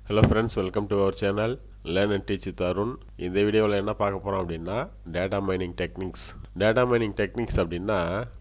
Hello friends, welcome to our channel Learn and Teach with Arun. இந்த வீடியோவில் என்ன பார்க்க போகிறோம் அப்படின்னா data mining techniques. Data mining techniques அப்படின்னா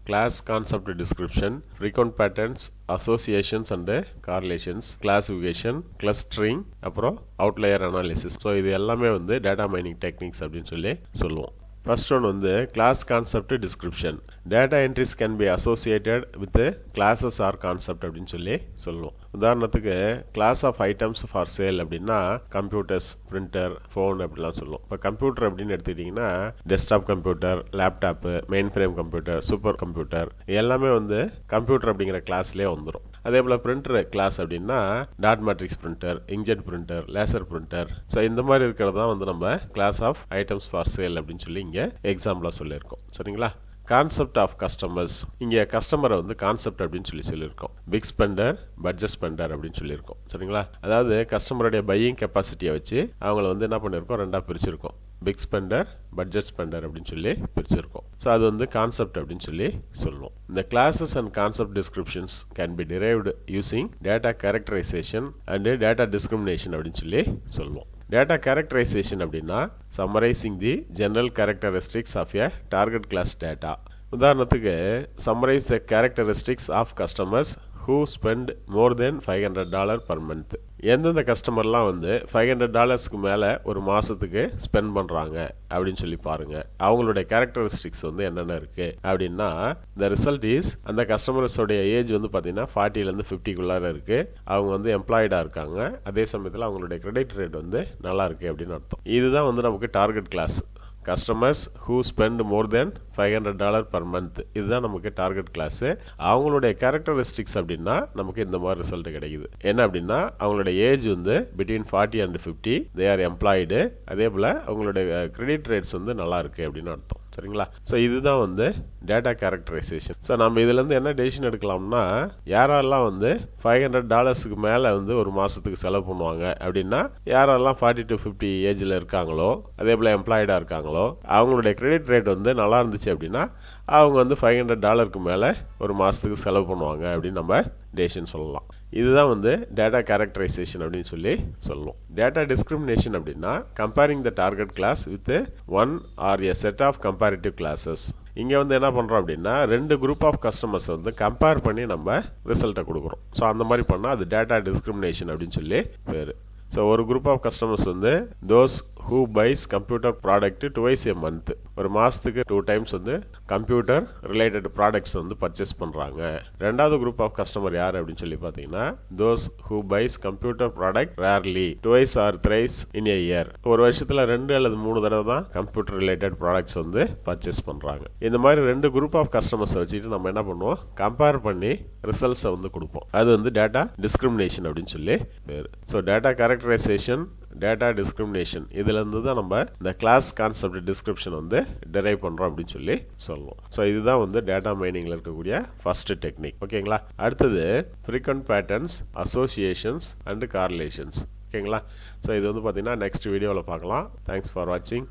class concept description, frequent patterns, associations and correlations, classification, clustering, அப்புறம் outlier analysis. So இது எல்லாமே வந்து டேட்டா மைனிங் டெக்னிக்ஸ் அப்படின்னு சொல்லி சொல்லுவோம். First one வந்து class concept description. Data entries can be associated with classes or concept அப்படின்னு சொல்லி சொல்லுவோம். உதாரணத்துக்கு class of items for sale அப்படின்னா computers, printer, phone அப்படிலாம் சொல்லுவோம். இப்போ கம்ப்யூட்டர் அப்படின்னு எடுத்துக்கிட்டிங்கன்னா desktop computer, laptop, mainframe computer, super computer எல்லாமே வந்து கம்ப்யூட்டர் அப்படிங்கிற கிளாஸ்லேயே வந்துடும். அதே போல் பிரிண்டர் கிளாஸ் அப்படின்னா dot matrix printer, inkjet printer, laser printer. So இந்த மாதிரி இருக்கிறது தான் வந்து நம்ம class of items for sale அப்படின்னு சொல்லி இங்கே எக்ஸாம்பிளாக சொல்லியிருக்கோம். சரிங்களா? கான்செப்ட் ஆஃப் கஸ்டமர்ஸ், இங்கே கஸ்டமரை வந்து கான்செப்ட் அப்படின்னு சொல்லி சொல்லியிருக்கோம். பிக் ஸ்பெண்டர், பட்ஜெட் ஸ்பெண்டர் அப்படின்னு சொல்லியிருக்கோம். சரிங்களா? அதாவது கஸ்டமருடைய பையிங் கெப்பாசிட்டியை வச்சு அவங்கள வந்து என்ன பண்ணியிருக்கோம், ரெண்டாக பிரிச்சிருக்கோம். பிக் ஸ்பெண்டர், பட்ஜெட் ஸ்பெண்டர் அப்படின்னு சொல்லி பிரிச்சிருக்கோம். ஸோ அது வந்து கான்செப்ட் அப்படின்னு சொல்லி சொல்லுவோம். இந்த classes and concept descriptions can be derived using data characterisation and data discrimination அப்படின்னு சொல்லி சொல்லுவோம். டேட்டா கேரக்டரைசேஷன் அப்படின்னா summarising the general characteristics of a target class data. உதாரணத்துக்கு summarise the characteristics of customers who spend more than $500 per month. எந்தெந்த கஸ்டமர்லாம் வந்து $500க்கு மேலே ஒரு மாதத்துக்கு ஸ்பெண்ட் பண்ணுறாங்க அப்படின்னு சொல்லி பாருங்க. அவங்களுடைய கேரக்டரிஸ்டிக்ஸ் வந்து என்னென்ன இருக்குது அப்படின்னா, the result is அந்த கஸ்டமர்ஸோடைய ஏஜ் வந்து பார்த்தீங்கன்னா 40லேருந்து 50க்குள்ளார இருக்குது. அவங்க வந்து எம்ப்ளாய்டாக இருக்காங்க. அதே சமயத்தில் அவங்களுடைய கிரெடிட் ரேட் வந்து நல்லா இருக்குது அப்படின்னு அர்த்தம். இதுதான் வந்து நமக்கு target class. Customers who spend more than $500 per month, இதுதான் நமக்கு டார்கெட் கிளாஸ். அவங்களுடைய கேரக்டரிஸ்டிக்ஸ் அப்படின்னா நமக்கு இந்த மாதிரி ரிசல்ட் கிடைக்குது. என்ன அப்படின்னா அவங்களுடைய ஏஜ் வந்து between 40 and 50, they are employed. அதே போல் அவங்களுடைய கிரெடிட் ரேட்ஸ் வந்து நல்லா இருக்குது அப்படின்னு அர்த்தம். சரிங்களா? ஸோ இதுதான் வந்து டேட்டா கேரக்டரைசேஷன். ஸோ நம்ம இதுலேருந்து என்ன டெசிஷன் எடுக்கலாம்னா, யாரெல்லாம் வந்து $500க்கு மேலே வந்து ஒரு மாதத்துக்கு செலவு பண்ணுவாங்க அப்படின்னா, யாரெல்லாம் 40 to 50 ஏஜில் இருக்காங்களோ, அதே போல் எம்ப்ளாய்டாக இருக்காங்களோ, அவங்களுடைய கிரெடிட் ரேட் வந்து நல்லா இருந்துச்சு அப்படின்னா அவங்க வந்து $500க்கு மேலே ஒரு மாதத்துக்கு செலவு பண்ணுவாங்க அப்படின்னு நம்ம டெசிஷன் சொல்லலாம். இதுதான் வந்து டேட்டா கேரக்டரைசேஷன் அப்படின்னு சொல்லி சொல்லுவோம். டேட்டா டிஸ்கிரிமினேஷன் அப்படின்னா comparing the target class with one or a set of comparative classes. இங்கே வந்து என்ன பண்ணுறோம் அப்படின்னா, ரெண்டு குரூப் ஆஃப் கஸ்டமர்ஸ் வந்து கம்பேர் பண்ணி நம்ம ரிசல்ட்டை கொடுக்குறோம். ஸோ அந்த மாதிரி பண்ணால் அது டேட்டா டிஸ்கிரிமினேஷன் அப்படின்னு சொல்லி பேர். ஸோ ஒரு குரூப் ஆஃப் கஸ்டமர்ஸ் வந்து those who buys computer product twice a month, ஒரு மாதத்துக்கு 2 times வந்து கம்ப்யூட்டர் ரிலேட்டட் ப்ராடக்ட்ஸ் வந்து பர்ச்சேஸ் பண்ணுறாங்க. ரெண்டாவது குரூப் ஆஃப் கஸ்டமர் யார் அப்படின்னு சொல்லி பார்த்தீங்கன்னா, those who buys computer product rarely, twice or thrice in a year, ஒரு வருஷத்தில் 2 அல்லது 3 தடவை தான் கம்ப்யூட்டர் ரிலேட்டட் ப்ராடக்ட்ஸ் வந்து பர்ச்சேஸ் பண்ணுறாங்க. இந்த மாதிரி ரெண்டு குரூப் ஆஃப் கஸ்டமர்ஸை வச்சுட்டு நம்ம என்ன பண்ணுவோம், கம்பேர் பண்ணி ரிசல்ட்ஸை வந்து கொடுப்போம். அது வந்து டேட்டா டிஸ்கிரிமினேஷன் அப்படின்னு சொல்லி பேர். So data characterisation, data discrimination, இதுலேருந்து தான் நம்ம இந்த கிளாஸ் கான்செப்ட் டிஸ்கிரிப்ஷன் வந்து டெரைவ் பண்ணுறோம் அப்படின்னு சொல்லி சொல்லுவோம். ஸோ இதுதான் வந்து டேட்டா மைனிங்கில் இருக்கக்கூடிய ஃபர்ஸ்ட் டெக்னிக். ஓகேங்களா? அடுத்தது ஃப்ரீக்வெண்ட் பேட்டர்ன்ஸ், அசோசியேஷன்ஸ் அண்ட் கார்லேஷன்ஸ். ஓகேங்களா? ஸோ இது வந்து பார்த்தீங்கன்னா நெக்ஸ்ட் வீடியோவில் பார்க்கலாம். தேங்க்ஸ் ஃபார் வாட்சிங்.